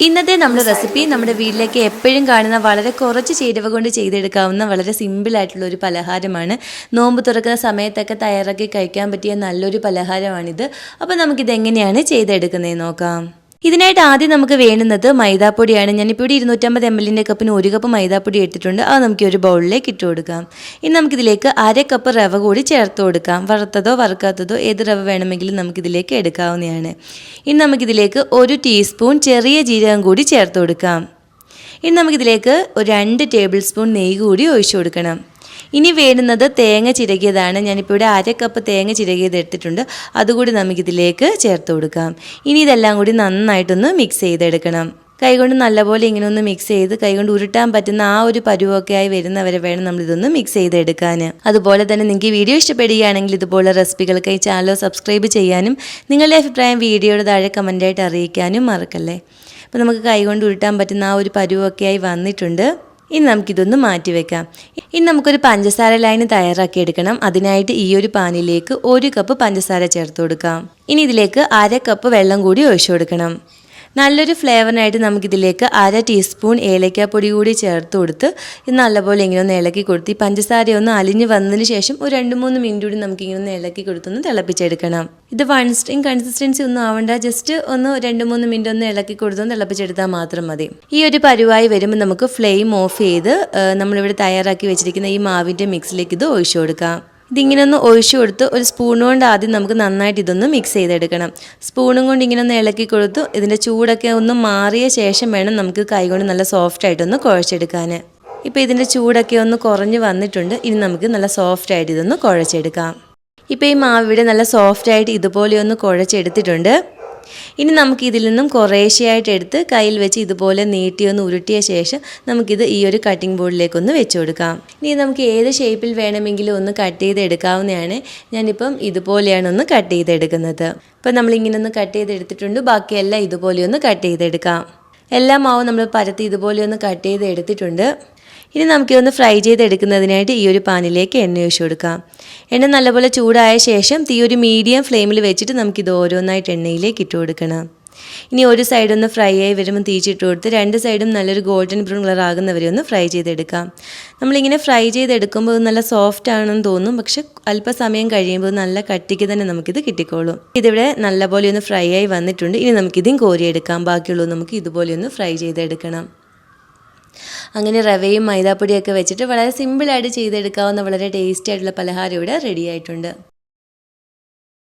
ഇന്നത്തെ നമ്മുടെ റെസിപ്പി നമ്മുടെ വീട്ടിലേക്ക് എപ്പോഴും കാണുന്ന വളരെ കുറച്ച് ചേരുവ കൊണ്ട് ചെയ്തെടുക്കാവുന്ന വളരെ സിമ്പിളായിട്ടുള്ള ഒരു പലഹാരമാണ്. നോമ്പ് തുറക്കുന്ന സമയത്തൊക്കെ തയ്യാറാക്കി കഴിക്കാൻ പറ്റിയ നല്ലൊരു പലഹാരമാണിത്. അപ്പോൾ നമുക്കിത് എങ്ങനെയാണ് ചെയ്തെടുക്കുന്നതെന്ന് നോക്കാം. ഇതിനായിട്ട് ആദ്യം നമുക്ക് വേണ്ടുന്നത് മൈദാപ്പൊടിയാണ്. ഞാനിപ്പോൾ ഇവിടെ 250 ml കപ്പിന് 1 കപ്പ് മൈദാപ്പൊടി എടുത്തിട്ടുണ്ട്. അത് നമുക്ക് ഒരു ബൗളിലേക്ക് ഇട്ട് കൊടുക്കാം. ഇനി നമുക്കിതിലേക്ക് 1/2 കപ്പ് റവ കൂടി ചേർത്ത് കൊടുക്കാം. വറുത്തതോ വറുക്കാത്തതോ ഏത് റവ വേണമെങ്കിലും നമുക്കിതിലേക്ക് എടുക്കാവുന്നതാണ്. ഇനി നമുക്കിതിലേക്ക് 1 ടീസ്പൂൺ ചെറിയ ജീരകം കൂടി ചേർത്ത് കൊടുക്കാം. ഇനി നമുക്കിതിലേക്ക് ഒരു 2 ടേബിൾ സ്പൂൺ നെയ്യ് കൂടി ഒഴിച്ചു കൊടുക്കണം. ഇനി വേണ്ടുന്നത് തേങ്ങ ചിരകിയതാണ്. ഞാനിപ്പോൾ ഇവിടെ 1/2 കപ്പ് തേങ്ങ ചിരകിയത് എടുത്തിട്ടുണ്ട്. അതുകൂടി നമുക്കിതിലേക്ക് ചേർത്ത് കൊടുക്കാം. ഇനി ഇതെല്ലാം കൂടി നന്നായിട്ടൊന്ന് മിക്സ് ചെയ്തെടുക്കണം. കൈകൊണ്ട് നല്ലപോലെ ഇങ്ങനെ ഒന്ന് മിക്സ് ചെയ്ത് കൈകൊണ്ട് ഉരുട്ടാൻ പറ്റുന്ന ആ ഒരു പരുവൊക്കെ ആയി വരുന്നവരെ വേണം നമ്മളിതൊന്ന് മിക്സ് ചെയ്തെടുക്കാൻ. അതുപോലെ തന്നെ നിങ്ങൾക്ക് വീഡിയോ ഇഷ്ടപ്പെടുകയാണെങ്കിൽ ഇതുപോലെ റെസിപ്പികൾക്കായി ചാനൽ സബ്സ്ക്രൈബ് ചെയ്യാനും നിങ്ങളുടെ അഭിപ്രായം വീഡിയോയുടെ താഴെ കമൻറ്റായിട്ട് അറിയിക്കാനും മറക്കല്ലേ. അപ്പോൾ നമുക്ക് കൈകൊണ്ട് ഉരുട്ടാൻ പറ്റുന്ന ആ ഒരു പരുവൊക്കെ ആയി വന്നിട്ടുണ്ട്. ഇനി നമുക്കിതൊന്ന് മാറ്റി വെക്കാം. ഇനി നമുക്കൊരു പഞ്ചസാര ലൈൻ തയ്യാറാക്കി എടുക്കണം. അതിനായിട്ട് ഈ ഒരു പാനിലേക്ക് 1 കപ്പ് പഞ്ചസാര ചേർത്ത് കൊടുക്കാം. ഇനി ഇതിലേക്ക് 1/2 കപ്പ് വെള്ളം കൂടി ഒഴിച്ചു കൊടുക്കണം. നല്ലൊരു ഫ്ലേവറിനായിട്ട് നമുക്കിതിലേക്ക് 1/2 ടീസ്പൂൺ ഏലക്കാപ്പൊടി കൂടി ചേർത്ത് കൊടുത്ത് ഇത് നല്ലപോലെ ഇങ്ങനെ ഒന്ന് ഇളക്കി കൊടുത്ത് ഈ പഞ്ചസാര ഒന്ന് അലിഞ്ഞ് വന്നതിന് ശേഷം ഒരു 2-3 മിനിറ്റ് കൂടി നമുക്കിങ്ങനെ ഒന്ന് ഇളക്കി കൊടുത്തൊന്ന് തിളപ്പിച്ചെടുക്കണം. ഇത് വൺ സ്ട്രിങ് കൺസിസ്റ്റൻസി ഒന്നും ആവണ്ട, ജസ്റ്റ് ഒന്ന് 2-3 മിനിറ്റ് ഒന്ന് ഇളക്കി കൊടുത്തൊന്ന് തിളപ്പിച്ചെടുത്താൽ മാത്രം മതി. ഈ ഒരു പരുവായി വരുമ്പോൾ നമുക്ക് ഫ്ലെയിം ഓഫ് ചെയ്ത് നമ്മളിവിടെ തയ്യാറാക്കി വെച്ചിരിക്കുന്ന ഈ മാവിൻ്റെ മിക്സിലേക്ക് ഇത് ഒഴിച്ചു കൊടുക്കാം. ഇതിങ്ങനെ ഒന്ന് ഒഴിച്ചു കൊടുത്ത് ഒരു സ്പൂൺ കൊണ്ട് ആദ്യം നമുക്ക് നന്നായിട്ട് ഇതൊന്ന് മിക്സ് ചെയ്തെടുക്കണം. സ്പൂണും കൊണ്ട് ഇങ്ങനെ ഒന്ന് ഇളക്കി കൊടുത്തു ഇതിൻ്റെ ചൂടൊക്കെ ഒന്ന് മാറിയ ശേഷം വേണം നമുക്ക് കൈകൊണ്ട് നല്ല സോഫ്റ്റായിട്ടൊന്ന് കുഴച്ചെടുക്കാൻ. ഇപ്പോൾ ഇതിൻ്റെ ചൂടൊക്കെ ഒന്ന് കുറഞ്ഞ് വന്നിട്ടുണ്ട്. ഇനി നമുക്ക് നല്ല സോഫ്റ്റായിട്ട് ഇതൊന്ന് കുഴച്ചെടുക്കാം. ഇപ്പോൾ ഈ മാവിവിടെ നല്ല സോഫ്റ്റായിട്ട് ഇതുപോലെ ഒന്ന് കുഴച്ചെടുത്തിട്ടുണ്ട്. ഇനി നമുക്ക് ഇതിൽ നിന്നും കുറേശ്ശെയായിട്ട് എടുത്ത് കയ്യിൽ വെച്ച് ഇതുപോലെ നീട്ടിയൊന്ന് ഉരുട്ടിയ ശേഷം നമുക്കിത് ഈ ഒരു കട്ടിംഗ് ബോർഡിലേക്കൊന്ന് വെച്ച് കൊടുക്കാം. ഇനി നമുക്ക് ഏത് ഷേപ്പിൽ വേണമെങ്കിലും ഒന്ന് കട്ട് ചെയ്ത് എടുക്കാവുന്നതാണ്. ഞാനിപ്പം ഇതുപോലെയാണ് ഒന്ന് കട്ട് ചെയ്തെടുക്കുന്നത്. ഇപ്പം നമ്മളിങ്ങനെ ഒന്ന് കട്ട് ചെയ്തെടുത്തിട്ടുണ്ട്. ബാക്കിയെല്ലാം ഇതുപോലെ ഒന്ന് കട്ട് ചെയ്തെടുക്കാം. എല്ലാ മാവും നമ്മൾ പരത്തി ഇതുപോലെ ഒന്ന് കട്ട് ചെയ്ത് എടുത്തിട്ടുണ്ട്. ഇനി നമുക്കിതൊന്ന് ഫ്രൈ ചെയ്തെടുക്കുന്നതിനായിട്ട് ഈ ഒരു പാനിലേക്ക് എണ്ണ ഒഴിച്ചു കൊടുക്കാം. എണ്ണ നല്ലപോലെ ചൂടായ ശേഷം തീ ഒരു മീഡിയം ഫ്ലെയിമിൽ വെച്ചിട്ട് നമുക്കിത് ഓരോന്നായിട്ട് എണ്ണയിലേക്ക് ഇട്ട് കൊടുക്കണം. ഇനി ഒരു സൈഡൊന്ന് ഫ്രൈ ആയി വരുമ്പോൾ തീച്ചിട്ട് കൊടുത്ത് 2 സൈഡും നല്ലൊരു ഗോൾഡൻ ബ്രൗൺ കളർ ആകുന്നവരെ ഒന്ന് ഫ്രൈ ചെയ്തെടുക്കാം. നമ്മളിങ്ങനെ ഫ്രൈ ചെയ്തെടുക്കുമ്പോൾ നല്ല സോഫ്റ്റ് ആണെന്ന് തോന്നും, പക്ഷെ അല്പസമയം കഴിയുമ്പോൾ നല്ല കട്ടിക്ക് തന്നെ നമുക്കിത് കിട്ടിക്കോളും. ഇതിവിടെ നല്ലപോലെ ഒന്ന് ഫ്രൈ ആയി വന്നിട്ടുണ്ട്. ഇനി നമുക്കിതും കോരിയെടുക്കാം. ബാക്കിയുള്ളത് നമുക്ക് ഇതുപോലെ ഒന്ന് ഫ്രൈ ചെയ്തെടുക്കണം. അങ്ങനെ റവയും മൈദാപ്പൊടിയൊക്കെ വെച്ചിട്ട് വളരെ സിമ്പിളായിട്ട് ചെയ്തെടുക്കാവുന്ന വളരെ ടേസ്റ്റി ആയിട്ടുള്ള പലഹാരം ഇവിടെ റെഡി ആയിട്ടുണ്ട്.